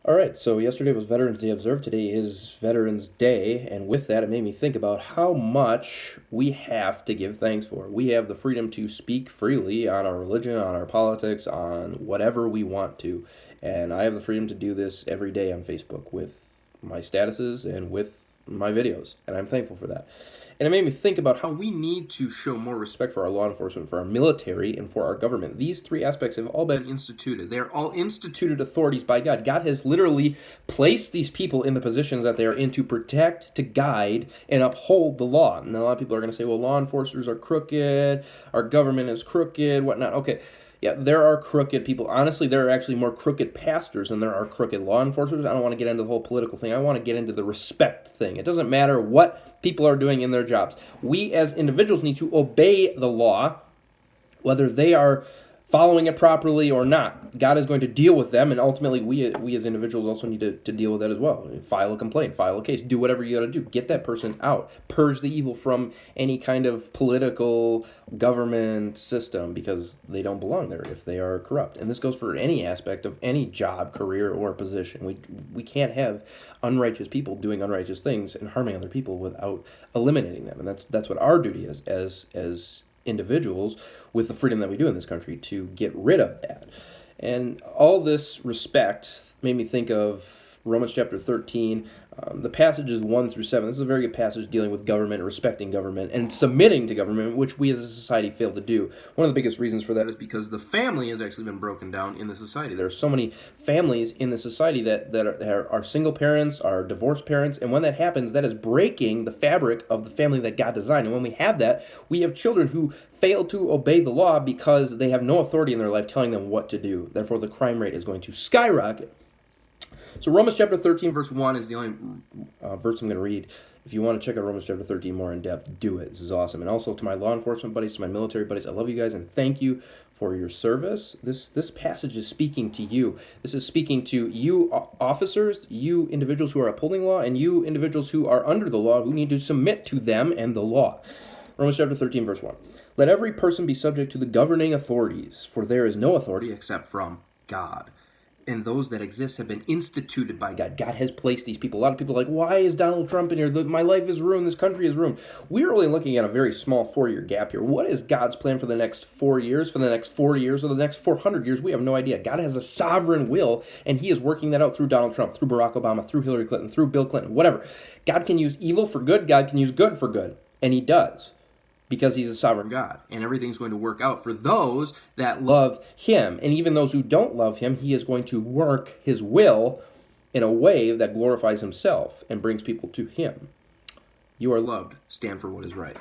All right, so yesterday was Veterans Day observed. Today is Veterans Day, and with that, it made me think about how much we have to give thanks for. We have the freedom to speak freely on our religion, on our politics, on whatever we want to. And I have the freedom to do this every day on Facebook with my statuses and with my videos, and I'm thankful for that. And it made me think about how we need to show more respect for our law enforcement, for our military, and for our government. These three aspects have all been instituted. They are all instituted authorities by God. God has literally placed these people in the positions that they are in to protect, to guide, and uphold the law. And a lot of people are going to say, well, law enforcers are crooked, our government is crooked, whatnot. Okay, yeah, there are crooked people. Honestly, there are actually more crooked pastors than there are crooked law enforcers. I don't want to get into the whole political thing. I want to get into the respect thing. It doesn't matter what people are doing in their jobs. We as individuals need to obey the law, whether they are following it properly or not. God is going to deal with them, and ultimately we as individuals also need to deal with that as well. File a complaint, file a case, do whatever you got to do. Get that person out. Purge the evil from any kind of political government system because they don't belong there if they are corrupt. And this goes for any aspect of any job, career, or position. We can't have unrighteous people doing unrighteous things and harming other people without eliminating them. And that's what our duty is as individuals with the freedom that we do in this country to get rid of that. And all this respect made me think of Romans chapter 13. The passages 1 through 7. This is a very good passage dealing with government, respecting government, and submitting to government, which we as a society fail to do. One of the biggest reasons for that is because the family has actually been broken down in the society. There are so many families in the society that are single parents, are divorced parents, and when that happens, that is breaking the fabric of the family that God designed. And when we have that, we have children who fail to obey the law because they have no authority in their life telling them what to do. Therefore, the crime rate is going to skyrocket. So Romans chapter 13, verse 1 is the only verse I'm going to read. If you want to check out Romans chapter 13 more in depth, do it. This is awesome. And also to my law enforcement buddies, to my military buddies, I love you guys and thank you for your service. This passage is speaking to you. This is speaking to you officers, you individuals who are upholding law, and you individuals who are under the law who need to submit to them and the law. Romans chapter 13, verse 1. Let every person be subject to the governing authorities, for there is no authority except from God. And those that exist have been instituted by God. God has placed these people. A lot of people are like, why is Donald Trump in here? My life is ruined. This country is ruined. We're only looking at a very small 4-year gap here. What is God's plan for the next 4 years, for the next 40 years, or the next 400 years? We have no idea. God has a sovereign will, and he is working that out through Donald Trump, through Barack Obama, through Hillary Clinton, through Bill Clinton, whatever. God can use evil for good. God can use good for good, and he does, because he's a sovereign God, and everything's going to work out for those that love him. And even those who don't love him, he is going to work his will in a way that glorifies himself and brings people to him. You are loved. Stand for what is right.